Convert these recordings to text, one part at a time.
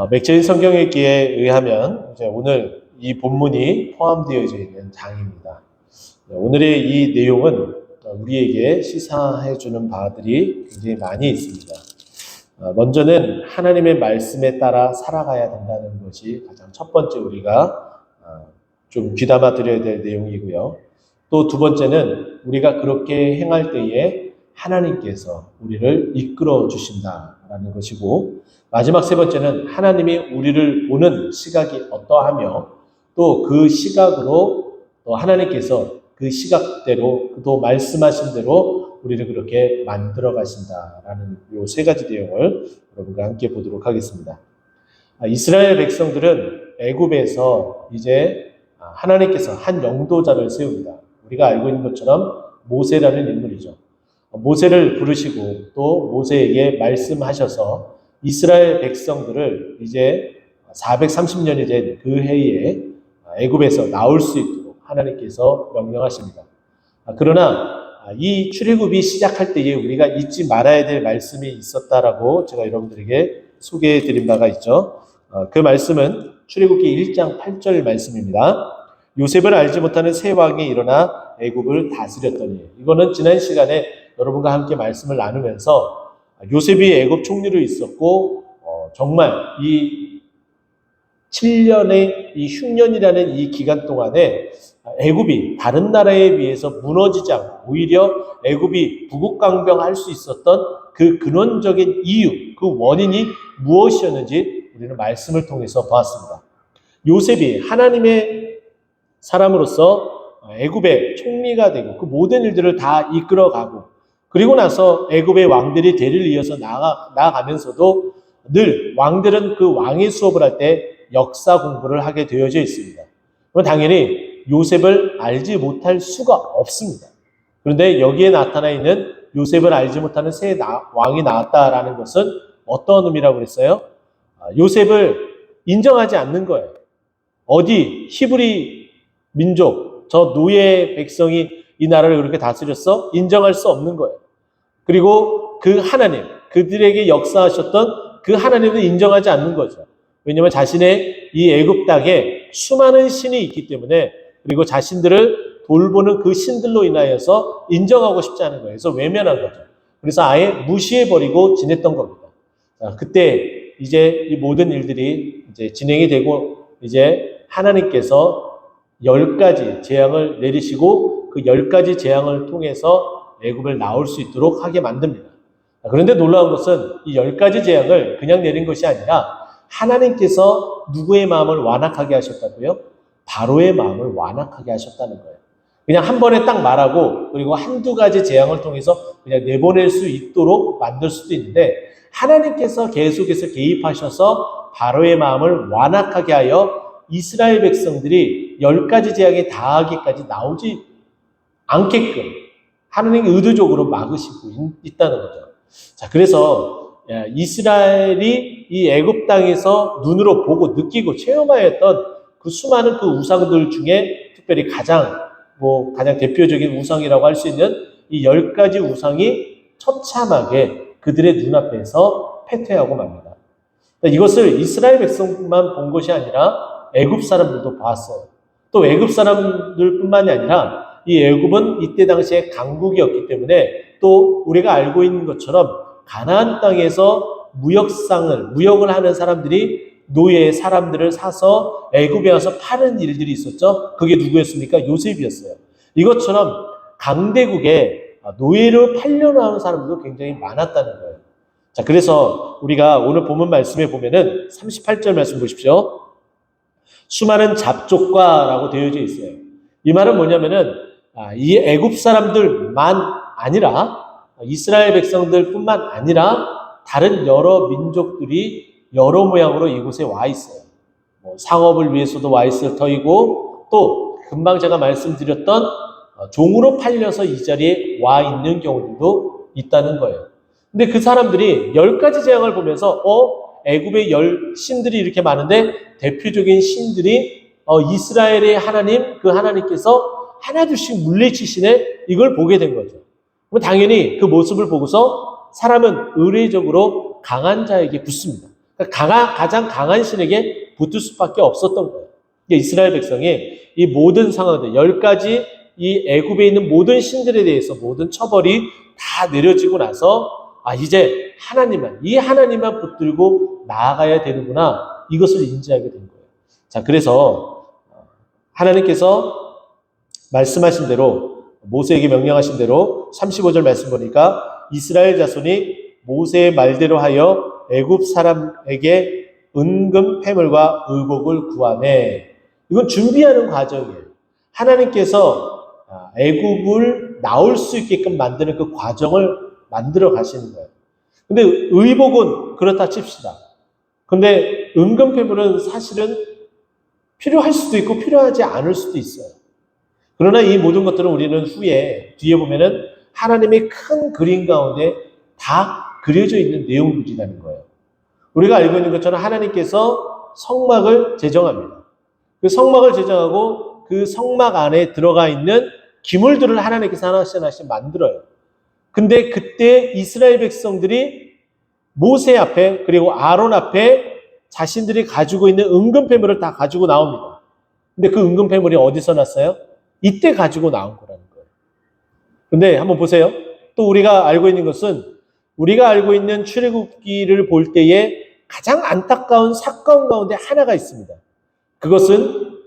맥주인 성경 읽기에 의하면 이제 오늘 이 본문이 포함되어져 있는 장입니다. 오늘의 이 내용은 우리에게 시사해주는 바들이 굉장히 많이 있습니다. 먼저는 하나님의 말씀에 따라 살아가야 된다는 것이 가장 첫 번째 우리가 좀 귀담아 드려야 될 내용이고요. 또 두 번째는 우리가 그렇게 행할 때에 하나님께서 우리를 이끌어 주신다라는 것이고, 마지막 세 번째는 하나님이 우리를 보는 시각이 어떠하며 또 그 시각으로 또 하나님께서 그 시각대로 또 말씀하신 대로 우리를 그렇게 만들어 가신다라는 이 세 가지 내용을 여러분과 함께 보도록 하겠습니다. 이스라엘 백성들은 애굽에서 이제 하나님께서 한 영도자를 세웁니다. 우리가 알고 있는 것처럼 모세라는 인물이죠. 모세를 부르시고 또 모세에게 말씀하셔서 이스라엘 백성들을 이제 430년이 된 그 해에 애굽에서 나올 수 있도록 하나님께서 명령하십니다. 그러나 이 출애굽이 시작할 때에 우리가 잊지 말아야 될 말씀이 있었다라고 제가 여러분들에게 소개해 드린 바가 있죠. 그 말씀은 출애굽기 1장 8절 말씀입니다. 요셉을 알지 못하는 새 왕이 일어나 애굽을 다스렸더니, 이거는 지난 시간에 여러분과 함께 말씀을 나누면서 요셉이 애굽 총리로 있었고 정말 이 7년의 이 흉년이라는 이 기간 동안에 애굽이 다른 나라에 비해서 무너지지 않고 오히려 애굽이 부국강병할 수 있었던 그 근원적인 이유, 그 원인이 무엇이었는지 우리는 말씀을 통해서 보았습니다. 요셉이 하나님의 사람으로서 애굽의 총리가 되고 그 모든 일들을 다 이끌어가고, 그리고 나서 애굽의 왕들이 대를 이어서 나아가면서도 늘 왕들은 그 왕의 수업을 할 때 역사 공부를 하게 되어져 있습니다. 그럼 당연히 요셉을 알지 못할 수가 없습니다. 그런데 여기에 나타나 있는 요셉을 알지 못하는 새 왕이 나왔다라는 것은 어떤 의미라고 그랬어요? 요셉을 인정하지 않는 거예요. 어디 히브리 민족, 저 노예 백성이 이 나라를 그렇게 다스렸어? 인정할 수 없는 거예요. 그리고 그 하나님, 그들에게 역사하셨던 그 하나님을 인정하지 않는 거죠. 왜냐하면 자신의 이 애굽 땅에 수많은 신이 있기 때문에, 그리고 자신들을 돌보는 그 신들로 인하여서 인정하고 싶지 않은 거예요. 그래서 외면한 거죠. 그래서 아예 무시해버리고 지냈던 겁니다. 자, 그때 이제 이 모든 일들이 이제 진행이 되고, 이제 하나님께서 10가지 재앙을 내리시고 그 10가지 재앙을 통해서 애굽을 나올 수 있도록 하게 만듭니다. 그런데 놀라운 것은 이 10가지 재앙을 그냥 내린 것이 아니라 하나님께서 누구의 마음을 완악하게 하셨다고요? 바로의 마음을 완악하게 하셨다는 거예요. 그냥 한 번에 딱 말하고 그리고 한두 가지 재앙을 통해서 그냥 내보낼 수 있도록 만들 수도 있는데, 하나님께서 계속해서 개입하셔서 바로의 마음을 완악하게 하여 이스라엘 백성들이 10가지 재앙에 당하기까지 나오지 않게끔 하나님이 의도적으로 막으시고 있다는 거죠. 자, 그래서 이스라엘이 이 애굽 땅에서 눈으로 보고 느끼고 체험하였던 그 수많은 그 우상들 중에 특별히 가장 대표적인 우상이라고 할 수 있는 이 10가지 우상이 처참하게 그들의 눈앞에서 패퇴하고 맙니다. 이것을 이스라엘 백성만 본 것이 아니라 애굽 사람들도 봤어요. 또 애굽 사람들뿐만이 아니라 이 애굽은 이때 당시에 강국이었기 때문에 또 우리가 알고 있는 것처럼 가나안 땅에서 무역을 하는 사람들이 노예의 사람들을 사서 애굽에 와서 파는 일들이 있었죠. 그게 누구였습니까? 요셉이었어요. 이것처럼 강대국에 노예로 팔려 나오는 사람들도 굉장히 많았다는 거예요. 자, 그래서 우리가 오늘 본문 말씀에 보면은 38절 말씀 보십시오. 수많은 잡족과라고 되어져 있어요. 이 말은 뭐냐면은 이 애굽 사람들만 아니라 이스라엘 백성들뿐만 아니라 다른 여러 민족들이 여러 모양으로 이곳에 와 있어요. 상업을 위해서도 와 있을 터이고, 또 금방 제가 말씀드렸던 종으로 팔려서 이 자리에 와 있는 경우들도 있다는 거예요. 근데 그 사람들이 10가지 재앙을 보면서 애굽의 신들이 이렇게 많은데 대표적인 신들이 이스라엘의 하나님, 그 하나님께서 하나둘씩 물리치시네, 이걸 보게 된 거죠. 당연히 그 모습을 보고서 사람은 의례적으로 강한 자에게 붙습니다. 가장 강한 신에게 붙을 수밖에 없었던 거예요. 이스라엘 백성이 이 모든 상황들, 10가지 이 애굽에 있는 모든 신들에 대해서 모든 처벌이 다 내려지고 나서 이제 이 하나님만 붙들고 나아가야 되는구나, 이것을 인지하게 된 거예요. 자, 그래서 하나님께서 말씀하신 대로, 모세에게 명령하신 대로 35절 말씀 보니까 이스라엘 자손이 모세의 말대로 하여 애굽 사람에게 은금 패물과 의복을 구하매. 이건 준비하는 과정이에요. 하나님께서 애굽을 나올 수 있게끔 만드는 그 과정을 만들어 가시는 거예요. 근데 의복은 그렇다 칩시다. 근데 은금 패물은 사실은 필요할 수도 있고 필요하지 않을 수도 있어요. 그러나 이 모든 것들은 우리는 후에 뒤에 보면은 하나님의 큰 그림 가운데 다 그려져 있는 내용들이라는 거예요. 우리가 알고 있는 것처럼 하나님께서 성막을 제정합니다. 그 성막을 제정하고 그 성막 안에 들어가 있는 기물들을 하나님께서 하나씩 만들어요. 근데 그때 이스라엘 백성들이 모세 앞에 그리고 아론 앞에 자신들이 가지고 있는 은금패물을 다 가지고 나옵니다. 근데 그 은금패물이 어디서 났어요? 이때 가지고 나온 거라는 거예요. 근데 한번 보세요. 또 우리가 알고 있는 것은, 우리가 알고 있는 출애굽기를 볼 때에 가장 안타까운 사건 가운데 하나가 있습니다. 그것은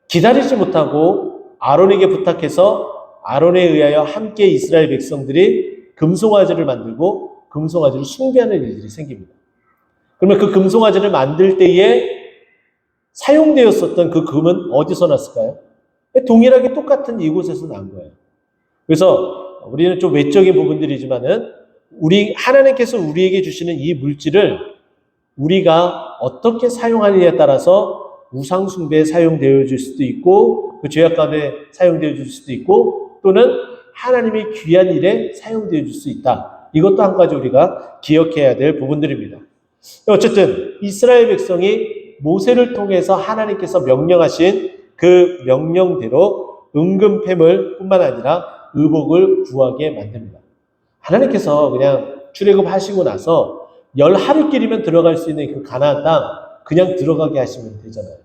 기다리지 못하고 아론에게 부탁해서 아론에 의하여 함께 이스라엘 백성들이 금송아지를 만들고 금송아지를 숭배하는 일들이 생깁니다. 그러면 그 금송아지를 만들 때에 사용되었었던 그 금은 어디서 났을까요? 동일하게 똑같은 이곳에서 난 거예요. 그래서 우리는 좀 외적인 부분들이지만은 하나님께서 우리에게 주시는 이 물질을 우리가 어떻게 사용하느냐에 따라서 우상 숭배에 사용되어 줄 수도 있고, 그 죄악 가운데 사용되어 줄 수도 있고, 또는 하나님의 귀한 일에 사용되어 줄 수 있다. 이것도 한 가지 우리가 기억해야 될 부분들입니다. 어쨌든 이스라엘 백성이 모세를 통해서 하나님께서 명령하신 그 명령대로 은금패물 뿐만 아니라 의복을 구하게 만듭니다. 하나님께서 그냥 출애굽 하시고 나서 10하루길이면 들어갈 수 있는 그 가나안 땅 그냥 들어가게 하시면 되잖아요.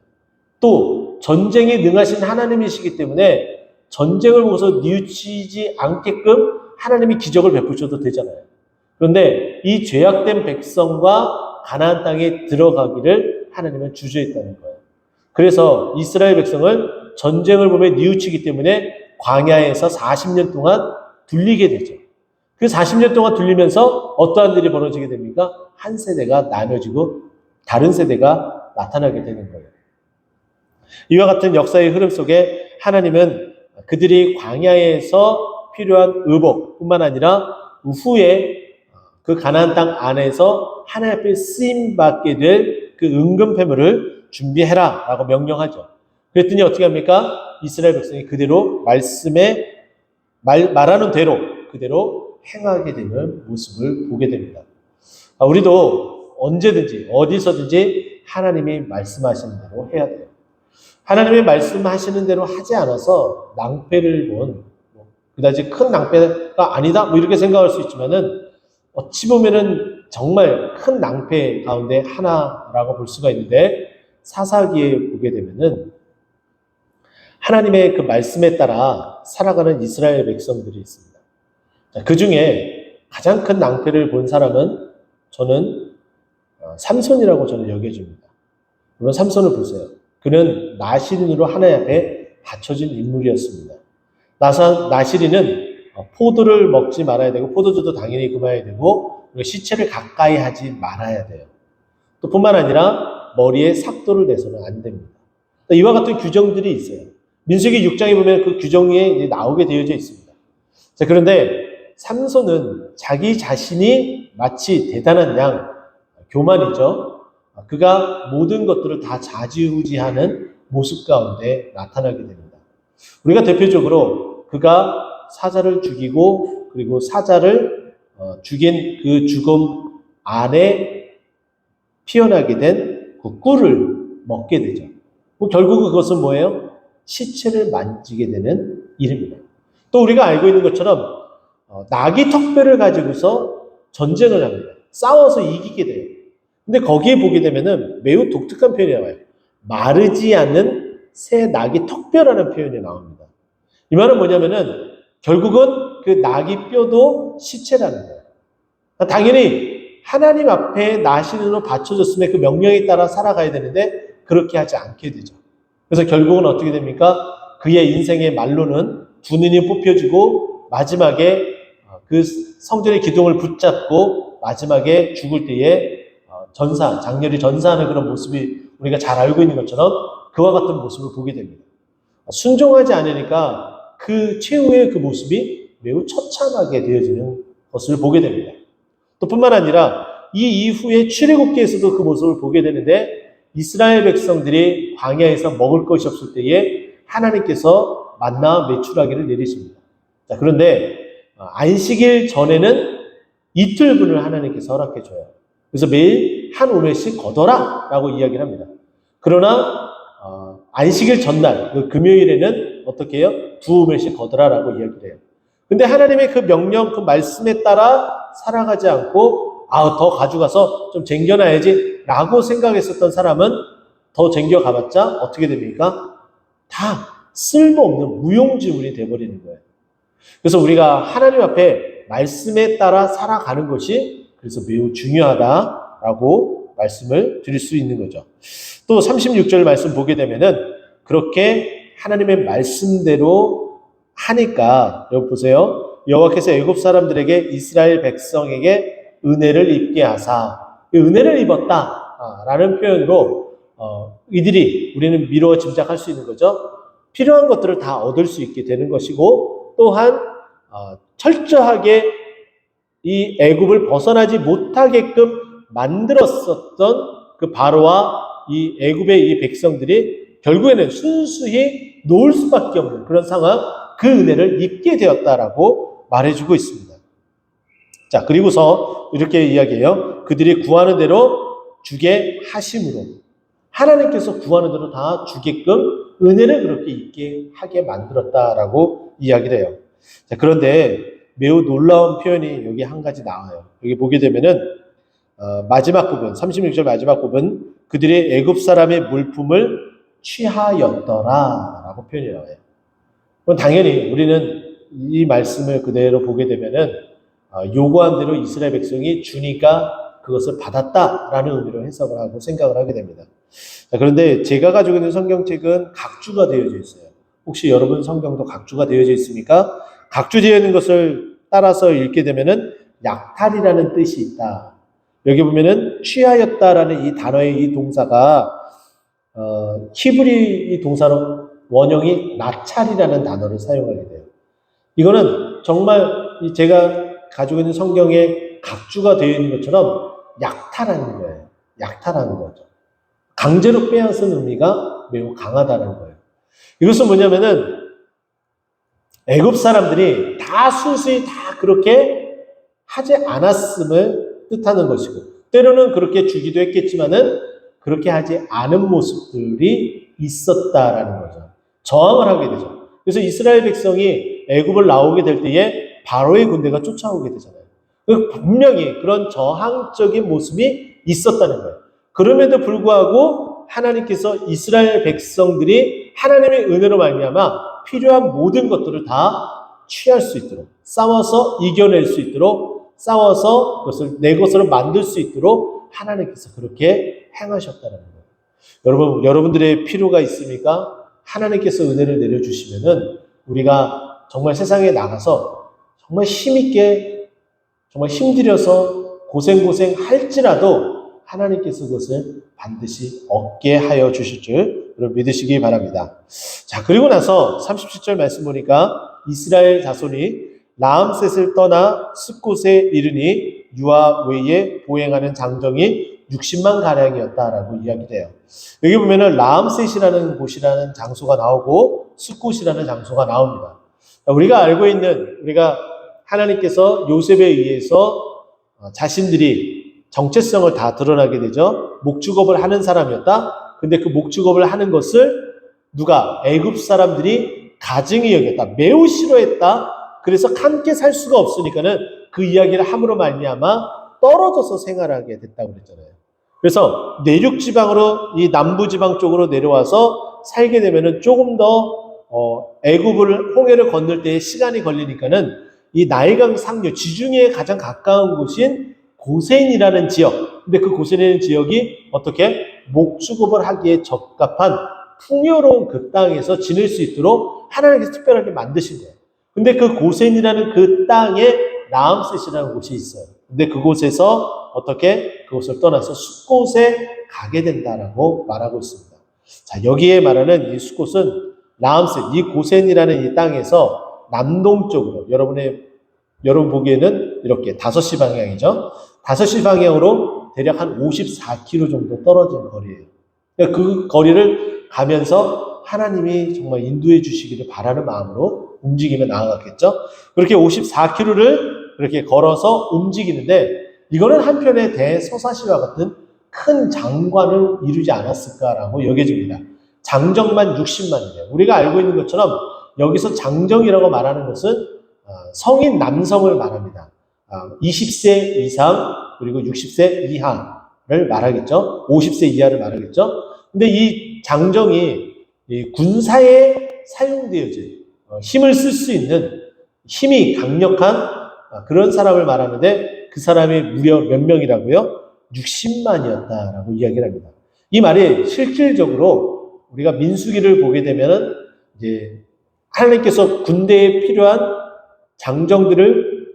또 전쟁에 능하신 하나님이시기 때문에 전쟁을 보고서 뉘우치지 않게끔 하나님이 기적을 베푸셔도 되잖아요. 그런데 이 죄악된 백성과 가나안 땅에 들어가기를 하나님은 주저했다는 거예요. 그래서 이스라엘 백성을 전쟁을 보며 뉘우치기 때문에 광야에서 40년 동안 둘리게 되죠. 그 40년 동안 둘리면서 어떠한 일이 벌어지게 됩니까? 한 세대가 나눠지고 다른 세대가 나타나게 되는 거예요. 이와 같은 역사의 흐름 속에 하나님은 그들이 광야에서 필요한 의복뿐만 아니라 후에 그 가나안 땅 안에서 하나님 앞에 쓰임받게 될 그 은금패물을 준비해라 라고 명령하죠. 그랬더니 어떻게 합니까? 이스라엘 백성이 그대로 말하는 대로 그대로 행하게 되는 모습을 보게 됩니다. 우리도 언제든지 어디서든지 하나님이 말씀하시는 대로 해야 돼요. 하나님이 말씀하시는 대로 하지 않아서 낭패를 본, 그다지 큰 낭패가 아니다 이렇게 생각할 수 있지만은 어찌 보면은 정말 큰 낭패 가운데 하나라고 볼 수가 있는데, 사사기에 보게 되면은 하나님의 그 말씀에 따라 살아가는 이스라엘 백성들이 있습니다. 그 중에 가장 큰 낭패를 본 사람은 저는 삼손이라고 저는 여겨집니다. 물론 삼손을 보세요. 그는 나실인으로 하나님 앞에 바쳐진 인물이었습니다. 나실인은 포도를 먹지 말아야 되고 포도주도 당연히 금해야 되고 시체를 가까이 하지 말아야 돼요. 또 뿐만 아니라 머리에 삭도를 내서는 안 됩니다. 이와 같은 규정들이 있어요. 민수기 6장에 보면 그 규정이 이제 나오게 되어져 있습니다. 자, 그런데 삼손은 자기 자신이 마치 대단한 양, 교만이죠. 그가 모든 것들을 다 좌지우지하는 모습 가운데 나타나게 됩니다. 우리가 대표적으로 그가 사자를 죽이고 그리고 사자를 죽인 그 죽음 안에 피어나게 된 그 꿀을 먹게 되죠. 결국 그것은 뭐예요? 시체를 만지게 되는 일입니다. 또 우리가 알고 있는 것처럼 나귀 턱뼈를 가지고서 전쟁을 합니다. 싸워서 이기게 돼요. 근데 거기에 보게 되면은 매우 독특한 표현이 나와요. 마르지 않는 새 낙이 턱뼈라는 표현이 나옵니다. 이 말은 뭐냐면은 결국은 그 낙이 뼈도 시체라는 거예요. 당연히 하나님 앞에 나신으로 바쳐졌음에 그 명령에 따라 살아가야 되는데 그렇게 하지 않게 되죠. 그래서 결국은 어떻게 됩니까? 그의 인생의 말로는 두 눈이 뽑혀지고 마지막에 그 성전의 기둥을 붙잡고 마지막에 죽을 때에 전사, 장렬히 전사하는 그런 모습이 우리가 잘 알고 있는 것처럼 그와 같은 모습을 보게 됩니다. 순종하지 않으니까 그 최후의 그 모습이 매우 처참하게 되어지는 것을 보게 됩니다. 또 뿐만 아니라 이 이후에 출애굽기에서도 그 모습을 보게 되는데 이스라엘 백성들이 광야에서 먹을 것이 없을 때에 하나님께서 만나와 메추라기를 내리십니다. 자, 그런데 안식일 전에는 이틀분을 하나님께서 허락해 줘요. 그래서 매일 한 오멜씩 거둬라 라고 이야기를 합니다. 그러나 안식일 전날 그 금요일에는 어떻게 해요? 두 오멜씩 거둬라 라고 이야기를 해요. 근데 하나님의 그 명령, 그 말씀에 따라 살아가지 않고 더 가져가서 좀 쟁겨놔야지 라고 생각했었던 사람은 더 쟁겨가봤자 어떻게 됩니까? 다 쓸모없는 무용지물이 돼버리는 거예요. 그래서 우리가 하나님 앞에 말씀에 따라 살아가는 것이 그래서 매우 중요하다라고 말씀을 드릴 수 있는 거죠. 또 36절 말씀 보게 되면은 그렇게 하나님의 말씀대로 하니까 여기 보세요. 여호와께서 애굽 사람들에게 이스라엘 백성에게 은혜를 입게 하사 은혜를 입었다라는 표현으로 이들이 우리는 미루어 짐작할 수 있는 거죠. 필요한 것들을 다 얻을 수 있게 되는 것이고 또한 철저하게 이 애굽을 벗어나지 못하게끔 만들었었던 그 바로와 이 애굽의 이 백성들이 결국에는 순수히 놓을 수밖에 없는 그런 상황, 그 은혜를 입게 되었다라고 말해주고 있습니다. 자, 그리고서 이렇게 이야기해요. 그들이 구하는 대로 주게 하심으로 하나님께서 구하는 대로 다 주게끔 은혜를 그렇게 있게 하게 만들었다라고 이야기를 해요. 자, 그런데 매우 놀라운 표현이 여기 한 가지 나와요. 여기 보게 되면은 마지막 부분, 36절 마지막 부분, 그들이 애굽 사람의 물품을 취하였더라라고 표현이 나와요. 그럼 당연히 우리는 이 말씀을 그대로 보게 되면은 요구한 대로 이스라엘 백성이 주니까 그것을 받았다라는 의미로 해석을 하고 생각을 하게 됩니다. 자, 그런데 제가 가지고 있는 성경책은 각주가 되어져 있어요. 혹시 여러분 성경도 각주가 되어져 있습니까? 각주되어 있는 것을 따라서 읽게 되면은 약탈이라는 뜻이 있다. 여기 보면은 취하였다라는 이 단어의 이 동사가 히브리 이 동사로 원형이 나찰이라는 단어를 사용하게 돼요. 이거는 정말 제가 가지고 있는 성경에 각주가 되어 있는 것처럼 약탈하는 거예요. 약탈하는 거죠. 강제로 빼앗은 의미가 매우 강하다는 거예요. 이것은 뭐냐면은 애굽 사람들이 다 순수히 다 그렇게 하지 않았음을 뜻하는 것이고 때로는 그렇게 주기도 했겠지만은 그렇게 하지 않은 모습들이 있었다라는 거죠. 저항을 하게 되죠. 그래서 이스라엘 백성이 애굽을 나오게 될 때에 바로의 군대가 쫓아오게 되잖아요. 분명히 그런 저항적인 모습이 있었다는 거예요. 그럼에도 불구하고 하나님께서 이스라엘 백성들이 하나님의 은혜로 말미암아 필요한 모든 것들을 다 취할 수 있도록 싸워서 이겨낼 수 있도록 싸워서 그것을 내 것으로 만들 수 있도록 하나님께서 그렇게 행하셨다는 거예요. 여러분들의 필요가 있습니까? 하나님께서 은혜를 내려주시면은 우리가 정말 세상에 나가서 정말 힘있게 정말 힘들여서 고생 할지라도 하나님께서 그것을 반드시 얻게 하여 주실 줄 여러분 믿으시기 바랍니다. 자, 그리고 나서 37절 말씀 보니까 이스라엘 자손이 라암셋을 떠나 숫곳에 이르니 유아 외에 보행하는 장정이 60만 가량이었다라고 이야기돼요. 여기 보면은 라암셋이라는 곳이라는 장소가 나오고 숫곳이라는 장소가 나옵니다. 우리가 알고 있는 우리가 하나님께서 요셉에 의해서 자신들이 정체성을 다 드러나게 되죠. 목축업을 하는 사람이었다. 근데 그 목축업을 하는 것을 누가? 애굽 사람들이 가증히 여겼다. 매우 싫어했다. 그래서 함께 살 수가 없으니까는 그 이야기를 함으로 말미암아 떨어져서 생활하게 됐다고 그랬잖아요. 그래서 내륙 지방으로 이 남부 지방 쪽으로 내려와서 살게 되면은 조금 더 애굽을 홍해를 건널 때 시간이 걸리니까는 이 나일강 상류 지중해에 가장 가까운 곳인 고센이라는 지역. 근데 그 고센이라는 지역이 어떻게 목축업을 하기에 적합한 풍요로운 그 땅에서 지낼 수 있도록 하나님께서 특별하게 만드신 거예요. 근데 그 고센이라는 그 땅에 라암셋이라는 곳이 있어요. 근데 그곳에서 어떻게 그곳을 떠나서 숫곳에 가게 된다라고 말하고 있습니다. 자, 여기에 말하는 이 숫곳은 라암셋, 이 고센이라는 이 땅에서 남동쪽으로 여러분 보기에는 이렇게 5시 방향이죠. 5시 방향으로 대략 한 54km 정도 떨어진 거리예요. 그러니까 그 거리를 가면서 하나님이 정말 인도해 주시기를 바라는 마음으로 움직이며 나아갔겠죠. 그렇게 54km를 그렇게 걸어서 움직이는데 이거는 한편의 대서사시와 같은 큰 장관을 이루지 않았을까라고 여겨집니다. 장정만 60만이래요. 우리가 알고 있는 것처럼 여기서 장정이라고 말하는 것은 성인 남성을 말합니다. 20세 이상 그리고 60세 이하를 말하겠죠. 50세 이하를 말하겠죠. 근데 이 장정이 이 군사에 사용되어질 힘을 쓸 수 있는 힘이 강력한 그런 사람을 말하는데 그 사람이 무려 몇 명이라고요? 60만이었다라고 이야기를 합니다. 이 말이 실질적으로 우리가 민수기를 보게 되면은 이제 하나님께서 군대에 필요한 장정들을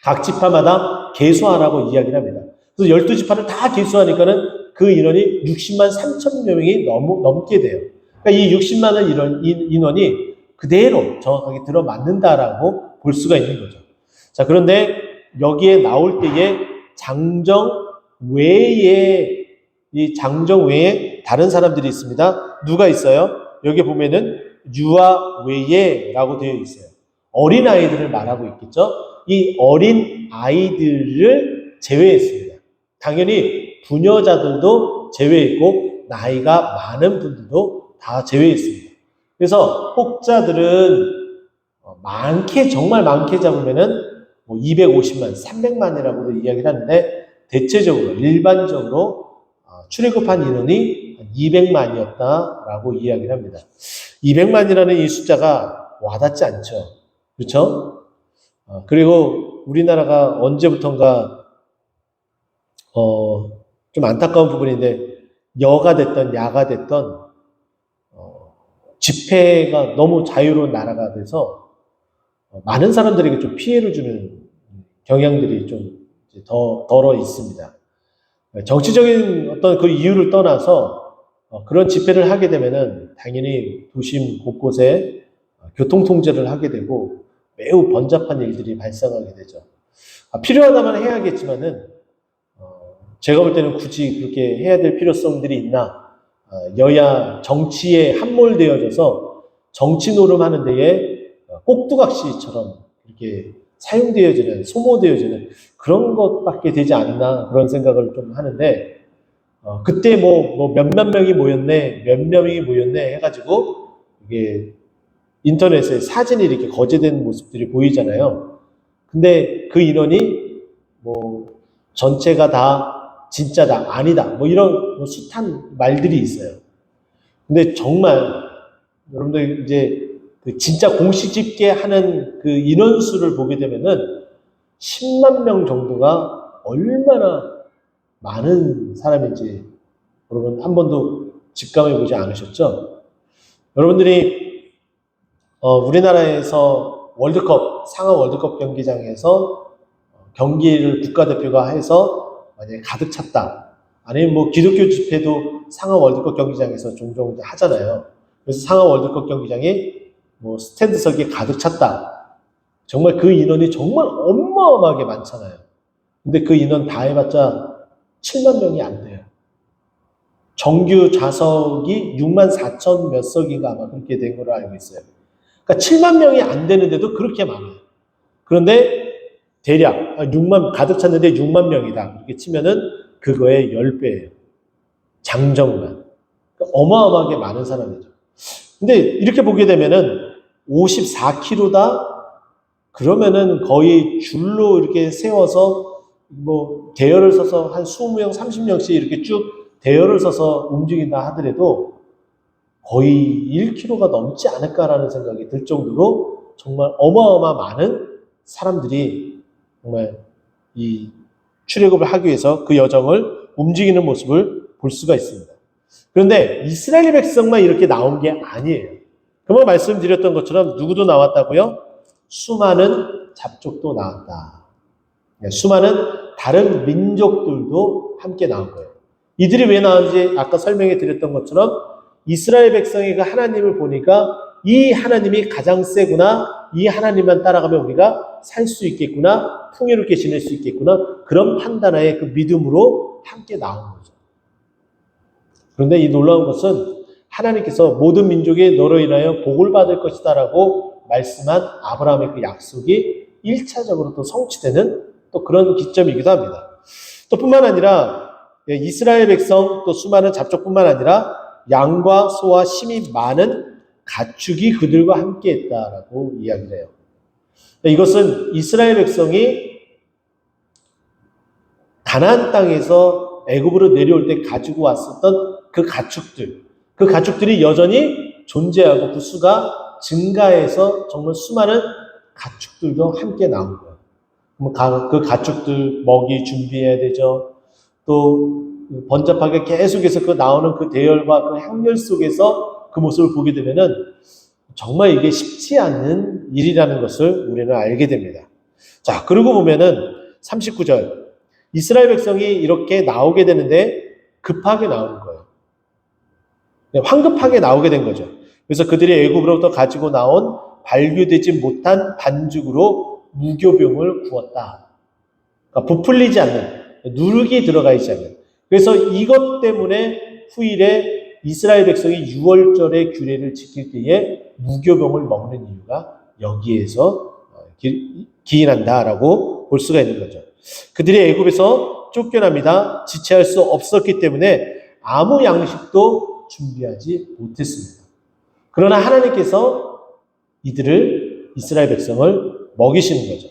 각 지파마다 계수하라고 이야기를 합니다. 그래서 12지파를 다 계수하니까는 그 인원이 60만 3천 명이 넘게 돼요. 그러니까 이 60만의 인원이 그대로 정확하게 들어맞는다라고 볼 수가 있는 거죠. 자, 그런데 여기에 나올 때에 장정 외에 이 장정 외에 다른 사람들이 있습니다. 누가 있어요? 여기 보면은 유아 외에라고 되어 있어요. 어린 아이들을 말하고 있겠죠. 이 어린 아이들을 제외했습니다. 당연히 부녀자들도 제외했고 나이가 많은 분들도 다 제외했습니다. 그래서 혹자들은 정말 많게 잡으면은 뭐 250만, 300만이라고도 이야기를 하는데 대체적으로 일반적으로 출애굽한 인원이 200만이었다라고 이야기를 합니다. 200만이라는 이 숫자가 와닿지 않죠. 그렇죠? 그리고 우리나라가 언제부턴가 좀 안타까운 부분인데 여가 됐던 야가 됐던 집회가 너무 자유로운 나라가 돼서 많은 사람들에게 좀 피해를 주는 경향들이 좀 덜어 있습니다. 정치적인 어떤 그 이유를 떠나서 그런 집회를 하게 되면은 당연히 도심 곳곳에 교통통제를 하게 되고 매우 번잡한 일들이 발생하게 되죠. 필요하다면 해야겠지만은 제가 볼 때는 굳이 그렇게 해야 될 필요성들이 있나? 여야 정치에 함몰되어져서 정치 노름하는 데에 꼭두각시처럼 이렇게 사용되어지는, 소모되어지는 그런 것밖에 되지 않나 그런 생각을 좀 하는데 그때 뭐 몇몇 명이 모였네, 몇 명이 모였네 해가지고 이게 인터넷에 사진이 이렇게 거제된 모습들이 보이잖아요. 근데 그 인원이 뭐 전체가 다 진짜다, 아니다, 뭐 이런 숱한 말들이 있어요. 근데 정말 여러분들 이제 그 진짜 공식 집계하는 그 인원수를 보게 되면은 10만 명 정도가 얼마나 많은 사람인지 여러분 한 번도 직감해 보지 않으셨죠? 여러분들이 우리나라에서 월드컵 상하 월드컵 경기장에서 경기를 국가대표가 해서 만약에 가득 찼다. 아니면 뭐 기독교 집회도 상하 월드컵 경기장에서 종종 하잖아요. 그래서 상하 월드컵 경기장이 뭐 스탠드석이 가득 찼다. 정말 그 인원이 정말 어마어마하게 많잖아요. 근데 그 인원 다 해봤자 7만 명이 안 돼요. 정규 좌석이 6만 4천 몇 석인가 아마 그렇게 된 걸로 알고 있어요. 그러니까 7만 명이 안 되는데도 그렇게 많아요. 그런데 대략 6만 가득 찼는데 6만 명이다. 이렇게 치면은 그거의 10배예요. 장정만. 그러니까 어마어마하게 많은 사람이죠. 근데 이렇게 보게 되면은 54km다? 그러면은 거의 줄로 이렇게 세워서 대열을 서서 한 20명, 30명씩 이렇게 쭉 대열을 서서 움직인다 하더라도 거의 1km가 넘지 않을까라는 생각이 들 정도로 정말 어마어마 많은 사람들이 정말 이 출애굽을 하기 위해서 그 여정을 움직이는 모습을 볼 수가 있습니다. 그런데 이스라엘 백성만 이렇게 나온 게 아니에요. 그만 말씀드렸던 것처럼 누구도 나왔다고요? 수많은 잡족도 나왔다. 수많은 다른 민족들도 함께 나온 거예요. 이들이 왜 나왔는지 아까 설명해 드렸던 것처럼 이스라엘 백성이 그 하나님을 보니까 이 하나님이 가장 세구나, 이 하나님만 따라가면 우리가 살 수 있겠구나, 풍요롭게 지낼 수 있겠구나, 그런 판단하에 그 믿음으로 함께 나온 거죠. 그런데 이 놀라운 것은 하나님께서 모든 민족이 너로 인하여 복을 받을 것이다 라고 말씀한 아브라함의 그 약속이 1차적으로 또 성취되는 또 그런 기점이기도 합니다. 또 뿐만 아니라 이스라엘 백성 또 수많은 잡족뿐만 아니라 양과 소와 심이 많은 가축이 그들과 함께 했다라고 이야기를 해요. 이것은 이스라엘 백성이 가나안 땅에서 애굽으로 내려올 때 가지고 왔었던 그 가축들이 여전히 존재하고 그 수가 증가해서 정말 수많은 가축들도 함께 나온 거예요. 그 가축들 먹이 준비해야 되죠. 또 번잡하게 계속해서 그 나오는 그 대열과 그 행렬 속에서 그 모습을 보게 되면은 정말 이게 쉽지 않은 일이라는 것을 우리는 알게 됩니다. 자, 그러고 보면은 39절 이스라엘 백성이 이렇게 나오게 되는데 급하게 나오는 거예요. 황급하게 나오게 된 거죠. 그래서 그들이 애굽으로부터 가지고 나온 발교되지 못한 반죽으로 무교병을 구웠다. 그러니까 부풀리지 않는, 누룩이 들어가 있지 않는. 그래서 이것 때문에 후일에 이스라엘 백성이 6월절의 규례를 지킬 때에 무교병을 먹는 이유가 여기에서 기인한다라고 볼 수가 있는 거죠. 그들이 애굽에서 쫓겨납니다. 지체할 수 없었기 때문에 아무 양식도 준비하지 못했습니다. 그러나 하나님께서 이스라엘 백성을 먹이시는 거죠.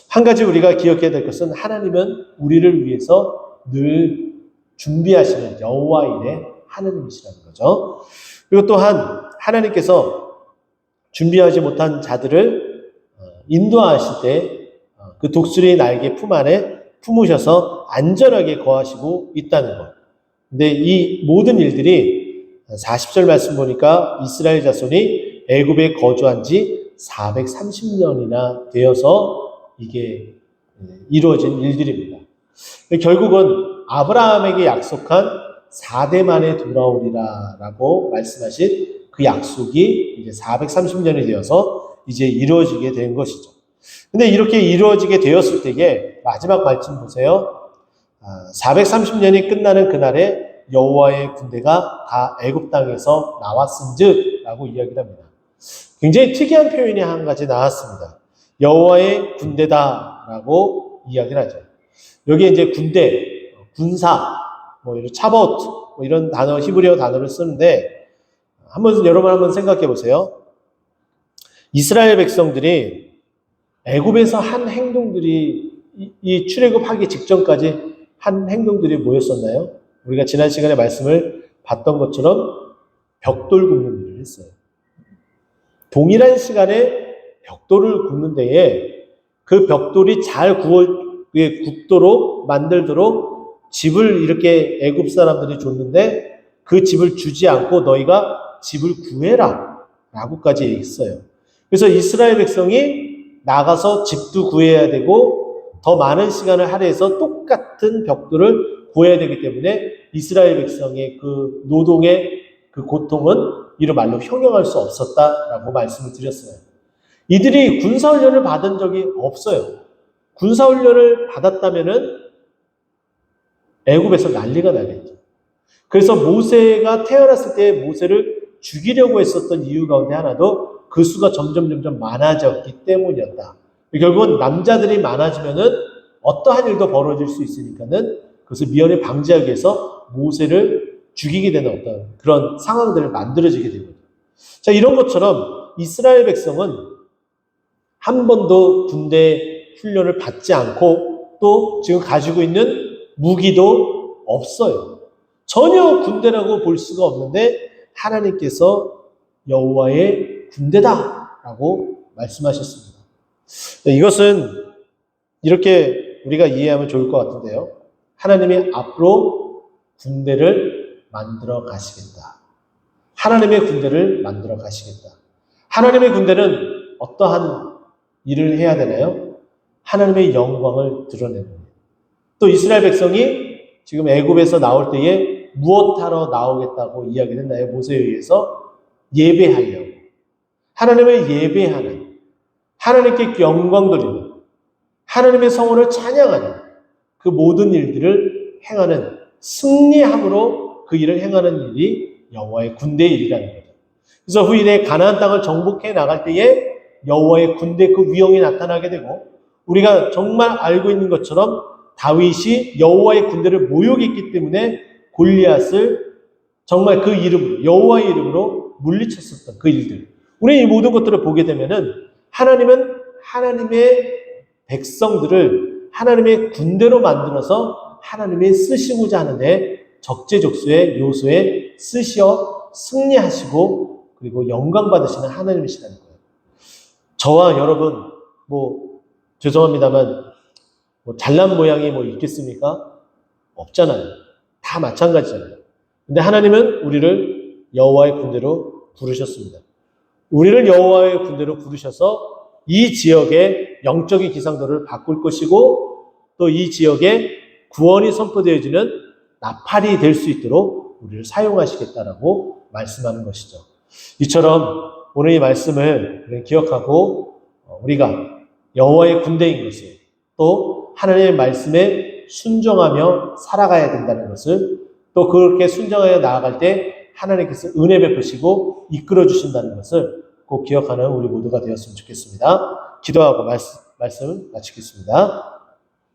한 가지 우리가 기억해야 될 것은 하나님은 우리를 위해서 늘 준비하시는 여호와 일의 하나님이시라는 거죠. 그리고 또한 하나님께서 준비하지 못한 자들을 인도하실 때 그 독수리의 날개 품 안에 품으셔서 안전하게 거하시고 있다는 것. 근데 이 모든 일들이 40절 말씀 보니까 이스라엘 자손이 애굽에 거주한 지 430년이나 되어서 이게 이루어진 일들입니다. 결국은 아브라함에게 약속한 4대 만에 돌아오리라 라고 말씀하신 그 약속이 이제 430년이 되어서 이제 이루어지게 된 것이죠. 근데 이렇게 이루어지게 되었을 때에 마지막 말씀 보세요. 430년이 끝나는 그날에 여호와의 군대가 다 애굽 땅에서 나왔은즉 라고 이야기를 합니다. 굉장히 특이한 표현이 한 가지 나왔습니다. 여호와의 군대다 라고 이야기를 하죠. 여기에 이제 군대, 군사, 이런 차봇, 이런 단어, 히브리어 단어를 쓰는데 여러분 한번 생각해 보세요. 이스라엘 백성들이 애굽에서 한 행동들이 이 출애굽하기 직전까지 한 행동들이 뭐였었나요? 우리가 지난 시간에 말씀을 봤던 것처럼 벽돌 굽는 일을 했어요. 동일한 시간에 벽돌을 굽는 데에 그 벽돌이 잘 굽도록 만들도록 집을 이렇게 애굽 사람들이 줬는데 그 집을 주지 않고 너희가 집을 구해라 라고까지 했어요. 그래서 이스라엘 백성이 나가서 집도 구해야 되고 더 많은 시간을 할애해서 똑같은 벽돌을 구해야 되기 때문에 이스라엘 백성의 그 노동의 그 고통은 이로 말로 형용할 수 없었다라고 말씀을 드렸어요. 이들이 군사훈련을 받은 적이 없어요. 군사훈련을 받았다면은 애굽에서 난리가 나겠죠. 그래서 모세가 태어났을 때 모세를 죽이려고 했었던 이유 가운데 하나도 그 수가 점점 많아졌기 때문이었다. 결국은 남자들이 많아지면은 어떠한 일도 벌어질 수 있으니까는 그것을 미연에 방지하기 위해서 모세를 죽이게 되는 어떤 그런 상황들을 만들어지게 되거든요. 자, 이런 것처럼 이스라엘 백성은 한 번도 군대 훈련을 받지 않고 또 지금 가지고 있는 무기도 없어요. 전혀 군대라고 볼 수가 없는데 하나님께서 여호와의 군대다라고 말씀하셨습니다. 이것은 이렇게 우리가 이해하면 좋을 것 같은데요. 하나님이 앞으로 군대를 만들어 가시겠다. 하나님의 군대를 만들어 가시겠다. 하나님의 군대는 어떠한 일을 해야 되나요? 하나님의 영광을 드러내는 거예요. 또 이스라엘 백성이 지금 애굽에서 나올 때에 무엇하러 나오겠다고 이야기를 했나요? 모세에 의해서 예배하려고. 하나님을 예배하는, 하나님께 영광 돌리는, 하나님의 성원을 찬양하는 그 모든 일들을 행하는, 승리함으로 그 일을 행하는 일이 여호와의 군대의 일이라는 거죠. 그래서 후일에 가나안 땅을 정복해 나갈 때에 여호와의 군대 그 위엄이 나타나게 되고, 우리가 정말 알고 있는 것처럼 다윗이 여호와의 군대를 모욕했기 때문에 골리앗을 정말 그 이름으로, 여호와의 이름으로 물리쳤었던 그 일들. 우리는 이 모든 것들을 보게 되면은 하나님은 하나님의 백성들을 하나님의 군대로 만들어서 하나님이 쓰시고자 하는데 적재적소에 요소에 쓰셔 승리하시고 그리고 영광 받으시는 하나님이시라는 거예요. 저와 여러분 죄송합니다만 잘난 모양이 있겠습니까? 없잖아요. 다 마찬가지잖아요. 근데 하나님은 우리를 여호와의 군대로 부르셨습니다. 우리를 여호와의 군대로 부르셔서 이 지역의 영적인 기상도를 바꿀 것이고 또 이 지역에 구원이 선포되어지는 나팔이 될 수 있도록 우리를 사용하시겠다라고 말씀하는 것이죠. 이처럼 오늘 이 말씀을 기억하고 우리가 여호와의 군대인 것을 또 하나님의 말씀에 순종하며 살아가야 된다는 것을 또 그렇게 순종하여 나아갈 때 하나님께서 은혜 베푸시고 이끌어 주신다는 것을 꼭 기억하는 우리 모두가 되었으면 좋겠습니다. 기도하고 말씀 마치겠습니다.